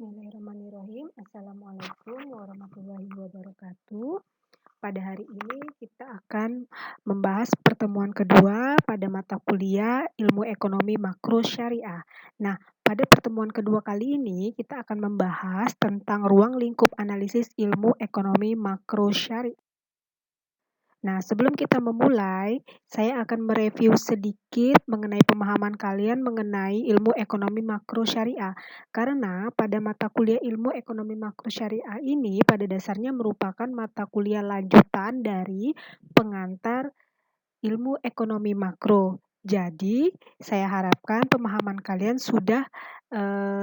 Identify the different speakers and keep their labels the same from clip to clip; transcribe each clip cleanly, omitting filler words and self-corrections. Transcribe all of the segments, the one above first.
Speaker 1: Bismillahirrahmanirrahim. Assalamualaikum warahmatullahi wabarakatuh. Pada hari ini kita akan membahas pertemuan kedua pada mata kuliah Ilmu Ekonomi Makro Syariah. Nah, pada pertemuan kedua kali ini kita akan membahas tentang ruang lingkup analisis ilmu ekonomi makro syariah. Nah, sebelum kita memulai, saya akan mereview sedikit mengenai pemahaman kalian mengenai ilmu ekonomi makro syariah. Karena pada mata kuliah ilmu ekonomi makro syariah ini pada dasarnya merupakan mata kuliah lanjutan dari pengantar ilmu ekonomi makro. Jadi, saya harapkan pemahaman kalian sudah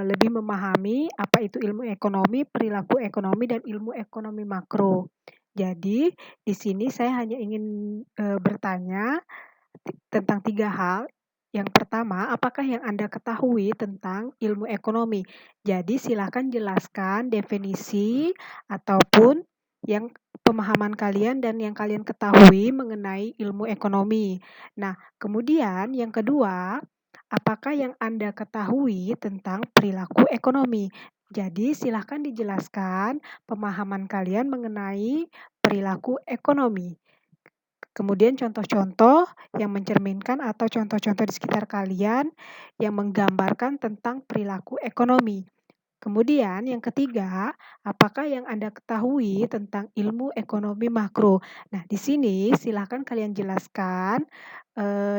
Speaker 1: lebih memahami apa itu ilmu ekonomi, perilaku ekonomi, dan ilmu ekonomi makro. Jadi, di sini saya hanya ingin bertanya tentang 3 hal. Yang pertama, apakah yang Anda ketahui tentang ilmu ekonomi? Jadi, silakan jelaskan definisi ataupun yang pemahaman kalian dan yang kalian ketahui mengenai ilmu ekonomi. Nah, kemudian yang kedua, apakah yang Anda ketahui tentang perilaku ekonomi? Jadi, silakan dijelaskan pemahaman kalian mengenai perilaku ekonomi. Kemudian contoh-contoh yang mencerminkan atau contoh-contoh di sekitar kalian yang menggambarkan tentang perilaku ekonomi. Kemudian yang ketiga, apakah yang Anda ketahui tentang ilmu ekonomi makro? Nah, di sini silakan kalian jelaskan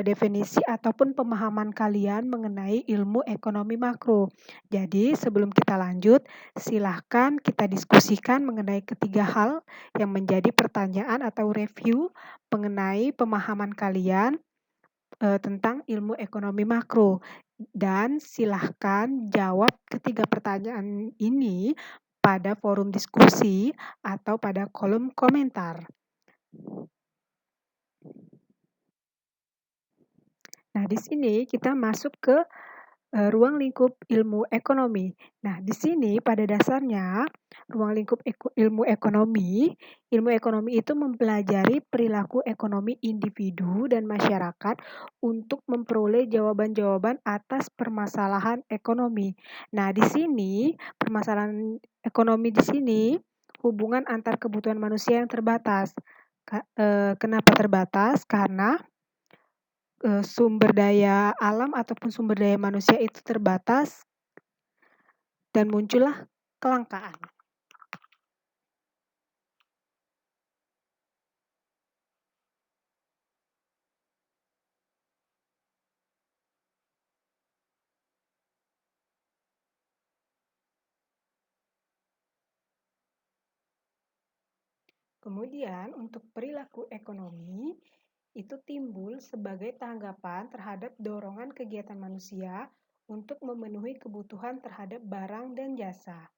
Speaker 1: definisi ataupun pemahaman kalian mengenai ilmu ekonomi makro. Jadi, sebelum kita lanjut, silahkan kita diskusikan mengenai ketiga hal yang menjadi pertanyaan atau review mengenai pemahaman kalian tentang ilmu ekonomi makro. Dan silahkan jawab ketiga pertanyaan ini pada forum diskusi atau pada kolom komentar. Nah, di sini kita masuk ke ruang lingkup ilmu ekonomi. Nah, di sini pada dasarnya ruang lingkup ilmu ekonomi itu mempelajari perilaku ekonomi individu dan masyarakat untuk memperoleh jawaban-jawaban atas permasalahan ekonomi. Nah, di sini permasalahan ekonomi di sini hubungan antar kebutuhan manusia yang terbatas. Kenapa terbatas? Karena sumber daya alam ataupun sumber daya manusia itu terbatas dan muncullah kelangkaan. Kemudian untuk perilaku ekonomi itu timbul sebagai tanggapan terhadap dorongan kegiatan manusia untuk memenuhi kebutuhan terhadap barang dan jasa.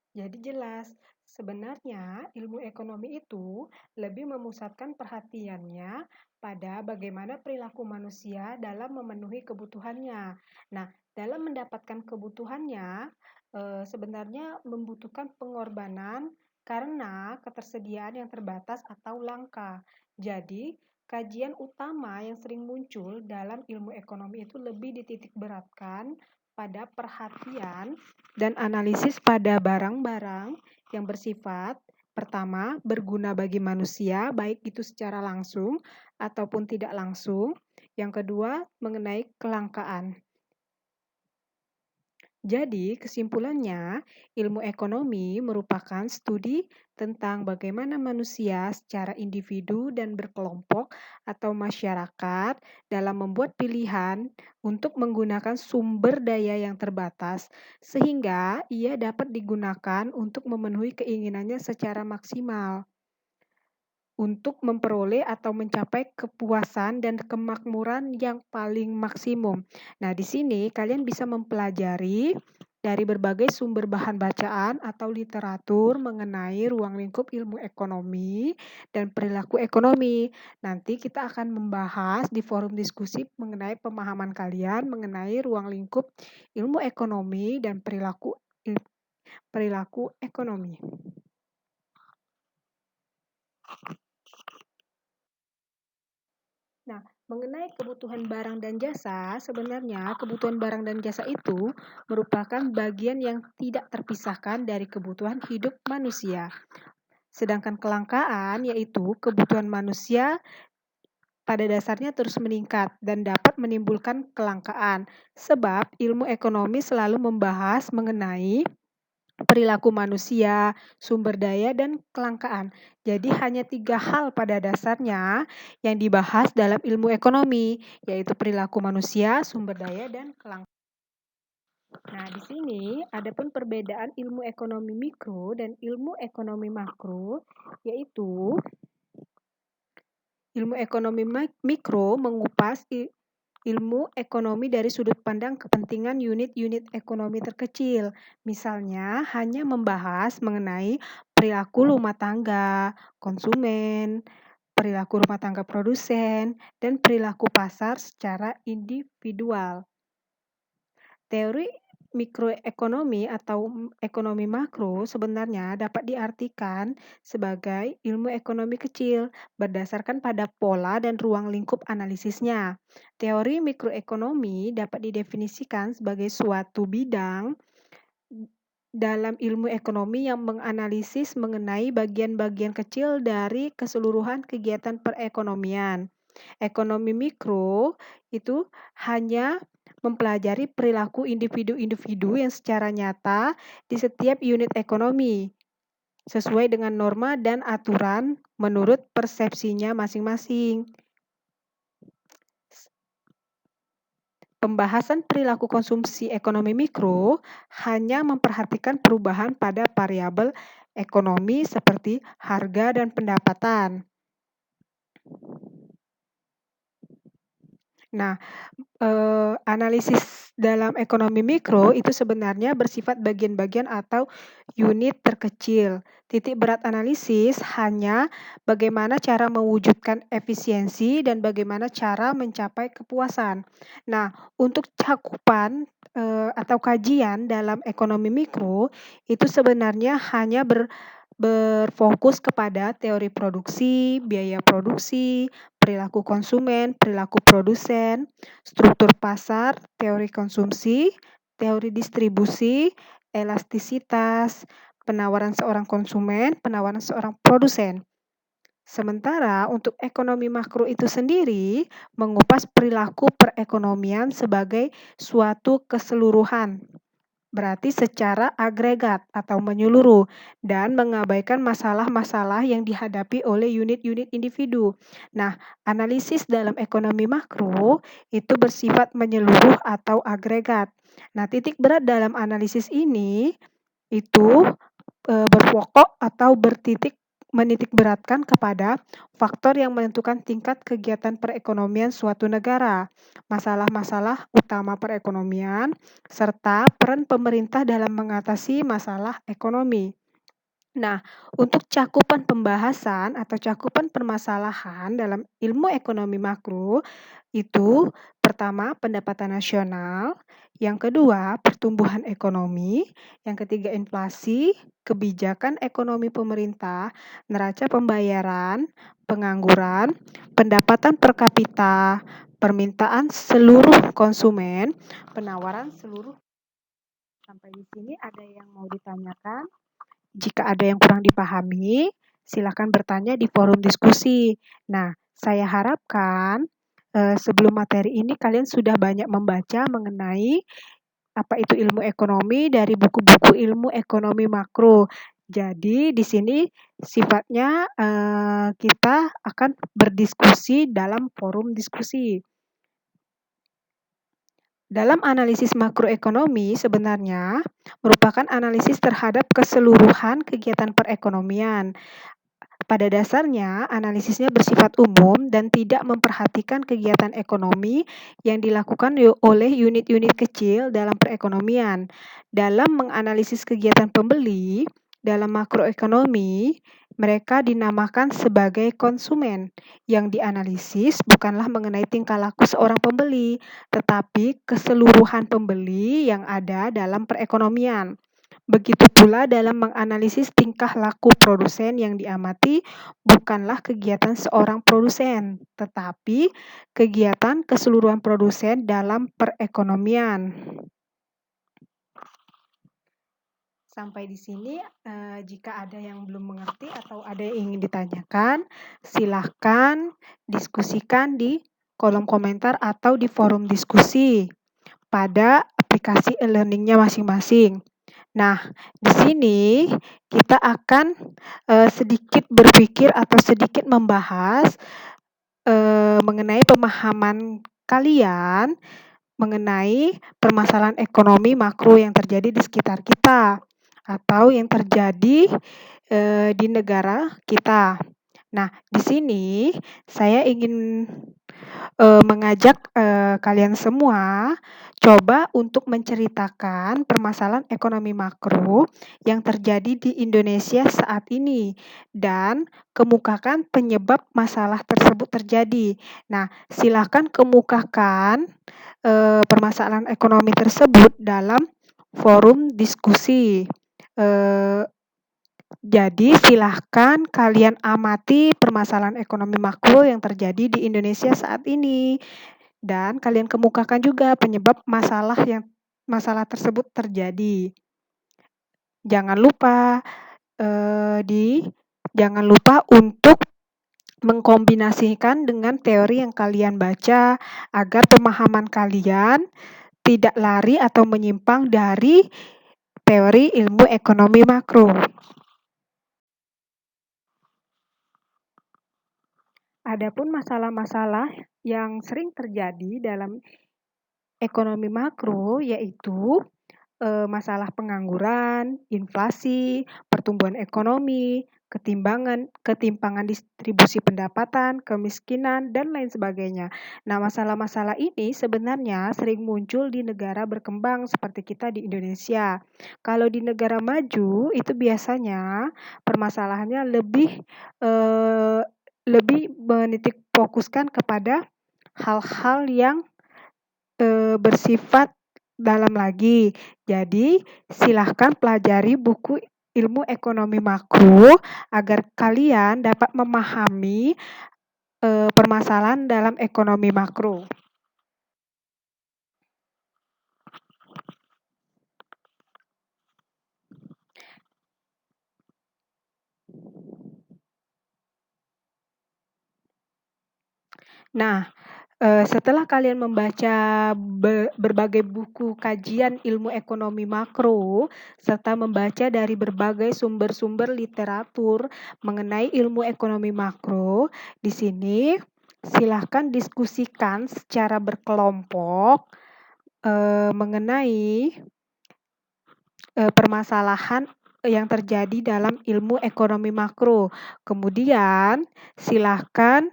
Speaker 1: Jadi jelas, sebenarnya ilmu ekonomi itu lebih memusatkan perhatiannya pada bagaimana perilaku manusia dalam memenuhi kebutuhannya. Nah, dalam mendapatkan kebutuhannya, sebenarnya membutuhkan pengorbanan karena ketersediaan yang terbatas atau langka. Jadi, kajian utama yang sering muncul dalam ilmu ekonomi itu lebih dititik beratkan pada perhatian dan analisis pada barang-barang yang bersifat pertama berguna bagi manusia, baik itu secara langsung ataupun tidak langsung. Yang kedua, mengenai kelangkaan. Jadi, kesimpulannya, ilmu ekonomi merupakan studi tentang bagaimana manusia secara individu dan berkelompok atau masyarakat dalam membuat pilihan untuk menggunakan sumber daya yang terbatas, sehingga ia dapat digunakan untuk memenuhi keinginannya secara maksimal untuk memperoleh atau mencapai kepuasan dan kemakmuran yang paling maksimum. Nah, di sini kalian bisa mempelajari dari berbagai sumber bahan bacaan atau literatur mengenai ruang lingkup ilmu ekonomi dan perilaku ekonomi. Nanti kita akan membahas di forum diskusi mengenai pemahaman kalian mengenai ruang lingkup ilmu ekonomi dan perilaku ekonomi. Nah, mengenai kebutuhan barang dan jasa, sebenarnya kebutuhan barang dan jasa itu merupakan bagian yang tidak terpisahkan dari kebutuhan hidup manusia. Sedangkan kelangkaan yaitu kebutuhan manusia pada dasarnya terus meningkat dan dapat menimbulkan kelangkaan. Sebab ilmu ekonomi selalu membahas mengenai perilaku manusia, sumber daya, dan kelangkaan. Jadi hanya 3 hal pada dasarnya yang dibahas dalam ilmu ekonomi, yaitu perilaku manusia, sumber daya, dan kelangkaan. Nah, di sini ada pun perbedaan ilmu ekonomi mikro dan ilmu ekonomi makro, yaitu ilmu ekonomi mikro mengupas ilmu ekonomi dari sudut pandang kepentingan unit-unit ekonomi terkecil. Misalnya, hanya membahas mengenai perilaku rumah tangga, konsumen, perilaku rumah tangga produsen, dan perilaku pasar secara individual. Teori mikroekonomi atau ekonomi makro sebenarnya dapat diartikan sebagai ilmu ekonomi kecil berdasarkan pada pola dan ruang lingkup analisisnya. Teori mikroekonomi dapat didefinisikan sebagai suatu bidang dalam ilmu ekonomi yang menganalisis mengenai bagian-bagian kecil dari keseluruhan kegiatan perekonomian. Ekonomi mikro itu hanya mempelajari perilaku individu-individu yang secara nyata di setiap unit ekonomi, sesuai dengan norma dan aturan menurut persepsinya masing-masing. Pembahasan perilaku konsumsi ekonomi mikro hanya memperhatikan perubahan pada variabel ekonomi seperti harga dan pendapatan. Nah, analisis dalam ekonomi mikro itu sebenarnya bersifat bagian-bagian atau unit terkecil. Titik berat analisis hanya bagaimana cara mewujudkan efisiensi dan bagaimana cara mencapai kepuasan. Nah, untuk cakupan atau kajian dalam ekonomi mikro itu sebenarnya hanya berfokus kepada teori produksi, biaya produksi, perilaku konsumen, perilaku produsen, struktur pasar, teori konsumsi, teori distribusi, elastisitas, penawaran seorang konsumen, penawaran seorang produsen. Sementara untuk ekonomi makro itu sendiri mengupas perilaku perekonomian sebagai suatu keseluruhan. Berarti secara agregat atau menyeluruh dan mengabaikan masalah-masalah yang dihadapi oleh unit-unit individu. Nah, analisis dalam ekonomi makro itu bersifat menyeluruh atau agregat. Nah, titik berat dalam analisis ini itu berpokok atau menitik beratkan kepada faktor yang menentukan tingkat kegiatan perekonomian suatu negara, masalah-masalah utama perekonomian, serta peran pemerintah dalam mengatasi masalah ekonomi. Nah, untuk cakupan pembahasan atau cakupan permasalahan dalam ilmu ekonomi makro itu pertama pendapatan nasional, yang kedua pertumbuhan ekonomi, yang ketiga inflasi, kebijakan ekonomi pemerintah, neraca pembayaran, pengangguran, pendapatan per kapita, permintaan seluruh konsumen, penawaran seluruh. Sampai di sini ada yang mau ditanyakan? Jika ada yang kurang dipahami, silakan bertanya di forum diskusi. Nah, saya harapkan sebelum materi ini kalian sudah banyak membaca mengenai apa itu ilmu ekonomi dari buku-buku ilmu ekonomi makro. Jadi di sini sifatnya kita akan berdiskusi dalam forum diskusi. Dalam analisis makroekonomi sebenarnya merupakan analisis terhadap keseluruhan kegiatan perekonomian. Pada dasarnya, analisisnya bersifat umum dan tidak memperhatikan kegiatan ekonomi yang dilakukan oleh unit-unit kecil dalam perekonomian. Dalam menganalisis kegiatan pembeli, dalam makroekonomi, mereka dinamakan sebagai konsumen. Yang dianalisis bukanlah mengenai tingkah laku seorang pembeli, tetapi keseluruhan pembeli yang ada dalam perekonomian. Begitu pula dalam menganalisis tingkah laku produsen yang diamati bukanlah kegiatan seorang produsen, tetapi kegiatan keseluruhan produsen dalam perekonomian. Sampai di sini, jika ada yang belum mengerti atau ada yang ingin ditanyakan, silahkan diskusikan di kolom komentar atau di forum diskusi pada aplikasi e-learning-nya masing-masing. Nah, di sini kita akan sedikit berpikir atau sedikit membahas mengenai pemahaman kalian mengenai permasalahan ekonomi makro yang terjadi di sekitar kita atau yang terjadi di negara kita. Nah, di sini saya ingin mengajak kalian semua coba untuk menceritakan permasalahan ekonomi makro yang terjadi di Indonesia saat ini dan kemukakan penyebab masalah tersebut terjadi. Nah, silakan kemukakan permasalahan ekonomi tersebut dalam forum diskusi. Jadi silahkan kalian amati permasalahan ekonomi makro yang terjadi di Indonesia saat ini dan kalian kemukakan juga penyebab masalah tersebut terjadi. Jangan lupa jangan lupa untuk mengkombinasikan dengan teori yang kalian baca agar pemahaman kalian tidak lari atau menyimpang dari teori ilmu ekonomi makro. Adapun masalah-masalah yang sering terjadi dalam ekonomi makro yaitu masalah pengangguran, inflasi, pertumbuhan ekonomi, ketimpangan distribusi pendapatan, kemiskinan, dan lain sebagainya. Nah, masalah-masalah ini sebenarnya sering muncul di negara berkembang seperti kita di Indonesia. Kalau di negara maju itu biasanya permasalahannya lebih menitik fokuskan kepada hal-hal yang bersifat dalam lagi. Jadi, silahkan pelajari buku ilmu ekonomi makro agar kalian dapat memahami permasalahan dalam ekonomi makro. Nah, setelah kalian membaca berbagai buku kajian ilmu ekonomi makro, serta membaca dari berbagai sumber-sumber literatur mengenai ilmu ekonomi makro, di sini silahkan diskusikan secara berkelompok mengenai permasalahan yang terjadi dalam ilmu ekonomi makro. Kemudian silahkan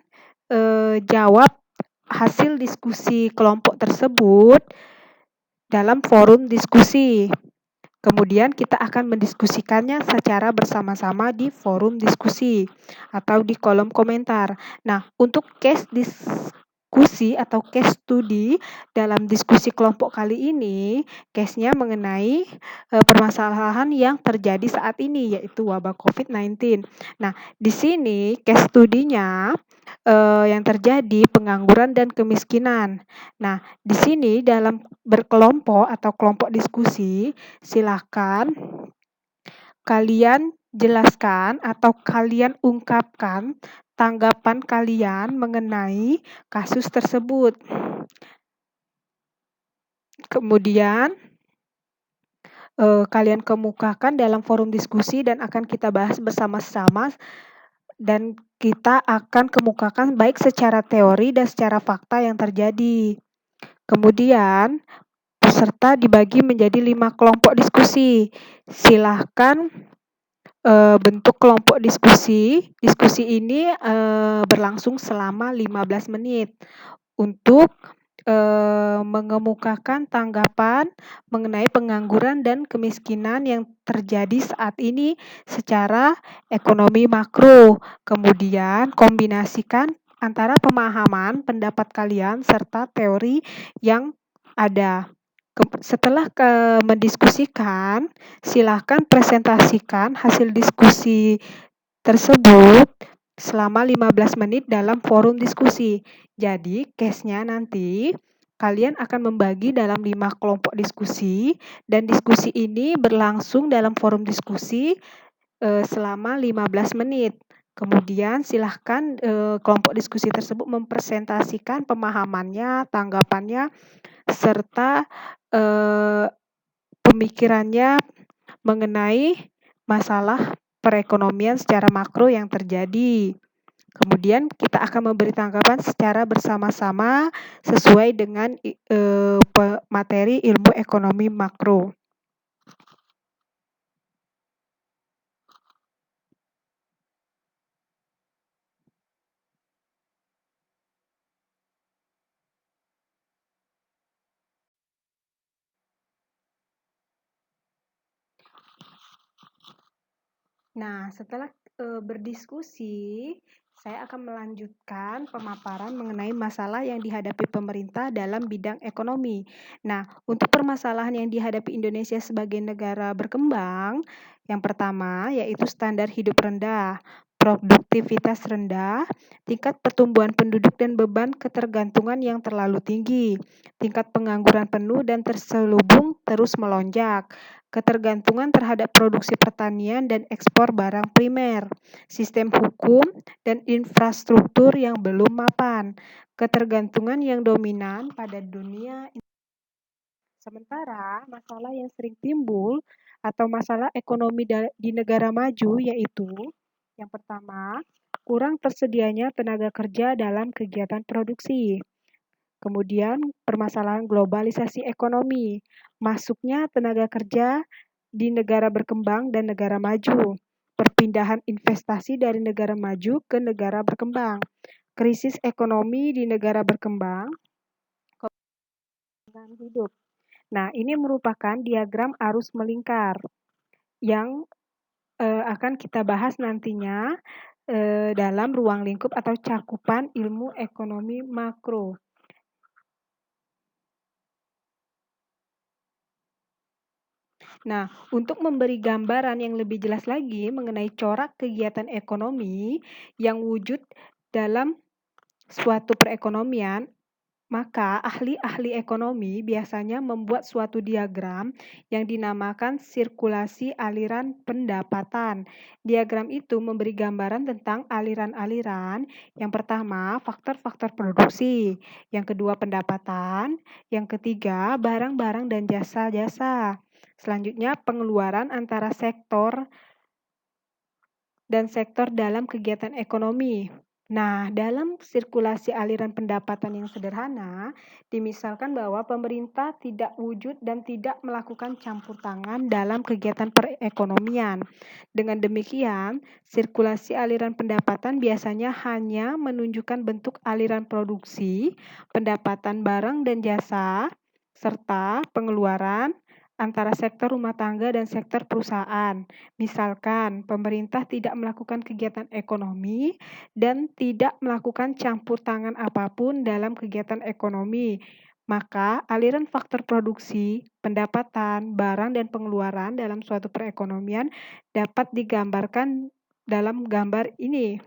Speaker 1: jawab hasil diskusi kelompok tersebut dalam forum diskusi. Kemudian kita akan mendiskusikannya secara bersama-sama di forum diskusi atau di kolom komentar. Nah, untuk case diskusi atau case study dalam diskusi kelompok kali ini, case-nya mengenai permasalahan yang terjadi saat ini yaitu wabah COVID-19. Nah, di sini case study-nya yang terjadi pengangguran dan kemiskinan. Nah, di sini dalam berkelompok atau kelompok diskusi, silakan kalian jelaskan atau kalian ungkapkan tanggapan kalian mengenai kasus tersebut. Kemudian kalian kemukakan dalam forum diskusi dan akan kita bahas bersama-sama dan kita akan kemukakan baik secara teori dan secara fakta yang terjadi. Kemudian peserta dibagi menjadi 5 kelompok diskusi. Silahkan bentuk kelompok diskusi. Diskusi ini, berlangsung selama 15 menit untuk, mengemukakan tanggapan mengenai pengangguran dan kemiskinan yang terjadi saat ini secara ekonomi makro. Kemudian kombinasikan antara pemahaman pendapat kalian serta teori yang ada. Setelah mendiskusikan, silakan presentasikan hasil diskusi tersebut selama 15 menit dalam forum diskusi. Jadi, case-nya nanti kalian akan membagi dalam 5 kelompok diskusi dan diskusi ini berlangsung dalam forum diskusi selama 15 menit. Kemudian silahkan kelompok diskusi tersebut mempresentasikan pemahamannya, tanggapannya, serta pemikirannya mengenai masalah perekonomian secara makro yang terjadi. Kemudian kita akan memberi tanggapan secara bersama-sama sesuai dengan materi ilmu ekonomi makro. Nah, setelah berdiskusi, saya akan melanjutkan pemaparan mengenai masalah yang dihadapi pemerintah dalam bidang ekonomi. Nah, untuk permasalahan yang dihadapi Indonesia sebagai negara berkembang, yang pertama yaitu standar hidup rendah, produktivitas rendah, tingkat pertumbuhan penduduk dan beban ketergantungan yang terlalu tinggi, tingkat pengangguran penuh dan terselubung terus melonjak, ketergantungan terhadap produksi pertanian dan ekspor barang primer, sistem hukum dan infrastruktur yang belum mapan, ketergantungan yang dominan pada dunia. Sementara masalah yang sering timbul atau masalah ekonomi di negara maju yaitu yang pertama, kurang tersedianya tenaga kerja dalam kegiatan produksi. Kemudian permasalahan globalisasi ekonomi, masuknya tenaga kerja di negara berkembang dan negara maju, perpindahan investasi dari negara maju ke negara berkembang, krisis ekonomi di negara berkembang, kebutuhan hidup. Nah, ini merupakan diagram arus melingkar yang akan kita bahas nantinya dalam ruang lingkup atau cakupan ilmu ekonomi makro. Nah, untuk memberi gambaran yang lebih jelas lagi mengenai corak kegiatan ekonomi yang wujud dalam suatu perekonomian, maka ahli-ahli ekonomi biasanya membuat suatu diagram yang dinamakan sirkulasi aliran pendapatan. Diagram itu memberi gambaran tentang aliran-aliran. Yang pertama, faktor-faktor produksi. Yang kedua, pendapatan. Yang ketiga, barang-barang dan jasa-jasa. Selanjutnya, pengeluaran antara sektor dan sektor dalam kegiatan ekonomi. Nah, dalam sirkulasi aliran pendapatan yang sederhana, dimisalkan bahwa pemerintah tidak wujud dan tidak melakukan campur tangan dalam kegiatan perekonomian. Dengan demikian, sirkulasi aliran pendapatan biasanya hanya menunjukkan bentuk aliran produksi, pendapatan barang dan jasa, serta pengeluaran antara sektor rumah tangga dan sektor perusahaan. Misalkan, pemerintah tidak melakukan kegiatan ekonomi dan tidak melakukan campur tangan apapun dalam kegiatan ekonomi, maka aliran faktor produksi, pendapatan, barang, dan pengeluaran dalam suatu perekonomian dapat digambarkan dalam gambar ini.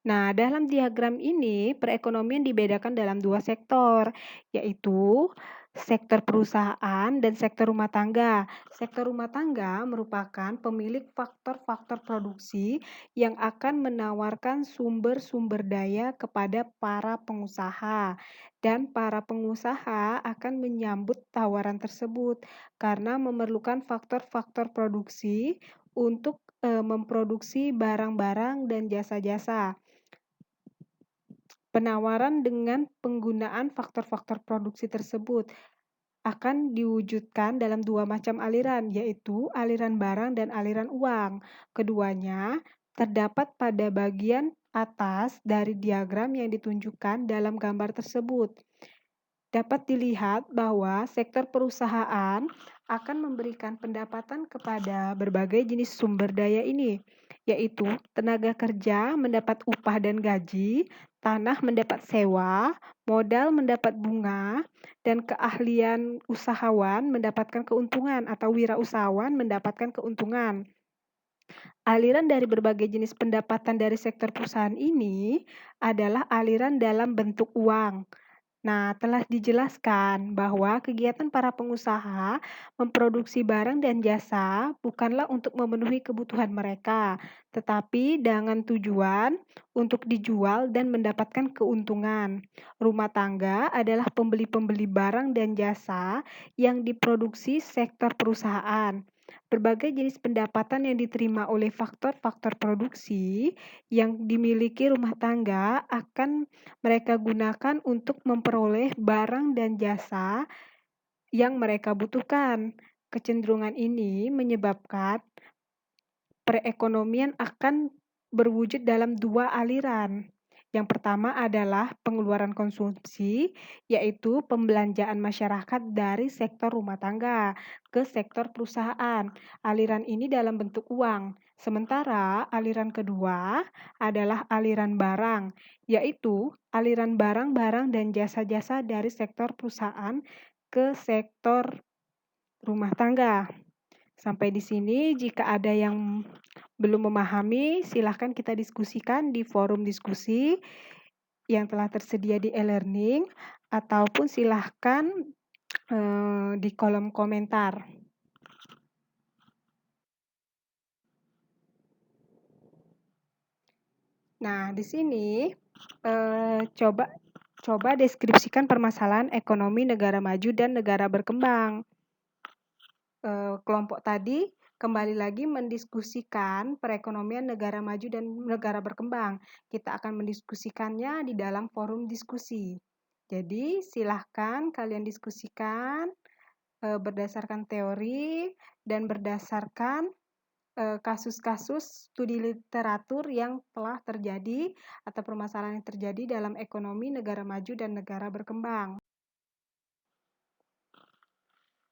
Speaker 1: Nah, dalam diagram ini, perekonomian dibedakan dalam dua sektor, yaitu sektor perusahaan dan sektor rumah tangga. Sektor rumah tangga merupakan pemilik faktor-faktor produksi yang akan menawarkan sumber-sumber daya kepada para pengusaha, dan para pengusaha akan menyambut tawaran tersebut karena memerlukan faktor-faktor produksi untuk memproduksi barang-barang dan jasa-jasa. Penawaran dengan penggunaan faktor-faktor produksi tersebut akan diwujudkan dalam dua macam aliran, yaitu aliran barang dan aliran uang. Keduanya terdapat pada bagian atas dari diagram yang ditunjukkan dalam gambar tersebut. Dapat dilihat bahwa sektor perusahaan akan memberikan pendapatan kepada berbagai jenis sumber daya ini, yaitu tenaga kerja mendapat upah dan gaji, tanah mendapat sewa, modal mendapat bunga, dan keahlian usahawan mendapatkan keuntungan atau wirausahawan mendapatkan keuntungan. Aliran dari berbagai jenis pendapatan dari sektor perusahaan ini adalah aliran dalam bentuk uang. Nah, telah dijelaskan bahwa kegiatan para pengusaha memproduksi barang dan jasa bukanlah untuk memenuhi kebutuhan mereka, tetapi dengan tujuan untuk dijual dan mendapatkan keuntungan. Rumah tangga adalah pembeli-pembeli barang dan jasa yang diproduksi sektor perusahaan. Berbagai jenis pendapatan yang diterima oleh faktor-faktor produksi yang dimiliki rumah tangga akan mereka gunakan untuk memperoleh barang dan jasa yang mereka butuhkan. Kecenderungan ini menyebabkan perekonomian akan berwujud dalam dua aliran. Yang pertama adalah pengeluaran konsumsi, yaitu pembelanjaan masyarakat dari sektor rumah tangga ke sektor perusahaan. Aliran ini dalam bentuk uang. Sementara aliran kedua adalah aliran barang, yaitu aliran barang-barang dan jasa-jasa dari sektor perusahaan ke sektor rumah tangga. Sampai di sini, jika ada yang belum memahami, silahkan kita diskusikan di forum diskusi yang telah tersedia di e-learning, ataupun silahkan di kolom komentar. Nah, di sini coba deskripsikan permasalahan ekonomi negara maju dan negara berkembang. Kelompok tadi kembali lagi mendiskusikan perekonomian negara maju dan negara berkembang. Kita akan mendiskusikannya di dalam forum diskusi. Jadi, silahkan kalian diskusikan berdasarkan teori dan berdasarkan kasus-kasus studi literatur yang telah terjadi atau permasalahan yang terjadi dalam ekonomi negara maju dan negara berkembang.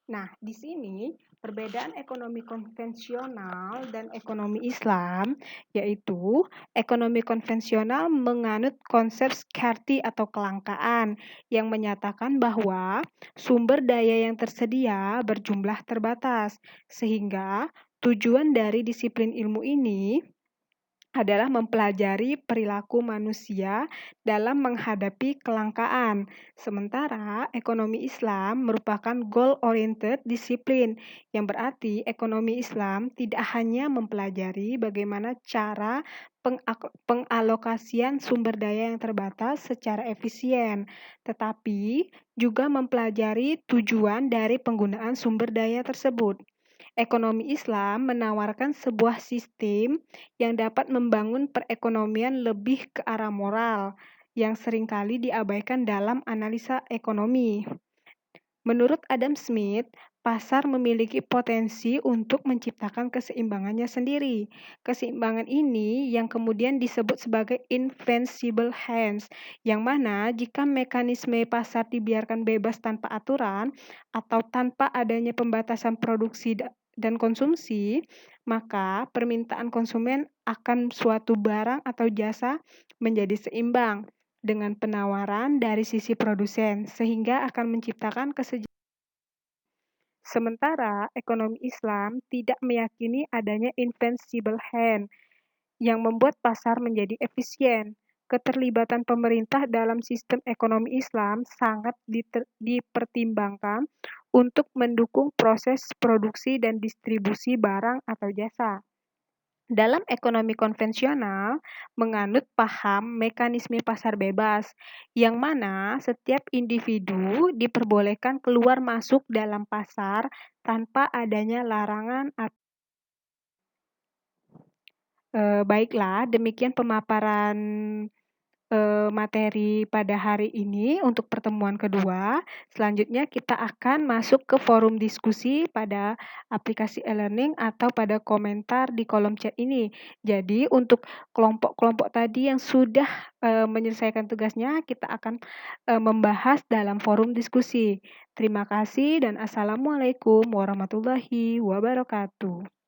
Speaker 1: Nah, di sini perbedaan ekonomi konvensional dan ekonomi Islam, yaitu ekonomi konvensional menganut konsep scarcity atau kelangkaan yang menyatakan bahwa sumber daya yang tersedia berjumlah terbatas, sehingga tujuan dari disiplin ilmu ini adalah mempelajari perilaku manusia dalam menghadapi kelangkaan. Sementara ekonomi Islam merupakan goal-oriented disiplin, yang berarti ekonomi Islam tidak hanya mempelajari bagaimana cara pengalokasian sumber daya yang terbatas secara efisien, tetapi juga mempelajari tujuan dari penggunaan sumber daya tersebut. Ekonomi Islam menawarkan sebuah sistem yang dapat membangun perekonomian lebih ke arah moral, yang seringkali diabaikan dalam analisa ekonomi. Menurut Adam Smith, pasar memiliki potensi untuk menciptakan keseimbangannya sendiri. Keseimbangan ini yang kemudian disebut sebagai invincible hands, yang mana jika mekanisme pasar dibiarkan bebas tanpa aturan atau tanpa adanya pembatasan produksi dan konsumsi, maka permintaan konsumen akan suatu barang atau jasa menjadi seimbang dengan penawaran dari sisi produsen, sehingga akan menciptakan kesejahteraan. Sementara ekonomi Islam tidak meyakini adanya invincible hand yang membuat pasar menjadi efisien. Keterlibatan pemerintah dalam sistem ekonomi Islam sangat dipertimbangkan untuk mendukung proses produksi dan distribusi barang atau jasa. Dalam ekonomi konvensional, menganut paham mekanisme pasar bebas, yang mana setiap individu diperbolehkan keluar masuk dalam pasar tanpa adanya larangan. Baiklah, demikian pemaparan materi pada hari ini untuk pertemuan kedua. Selanjutnya kita akan masuk ke forum diskusi pada aplikasi e-learning atau pada komentar di kolom chat ini. Jadi untuk kelompok-kelompok tadi yang sudah, menyelesaikan tugasnya, kita akan, membahas dalam forum diskusi. Terima kasih dan assalamualaikum warahmatullahi wabarakatuh.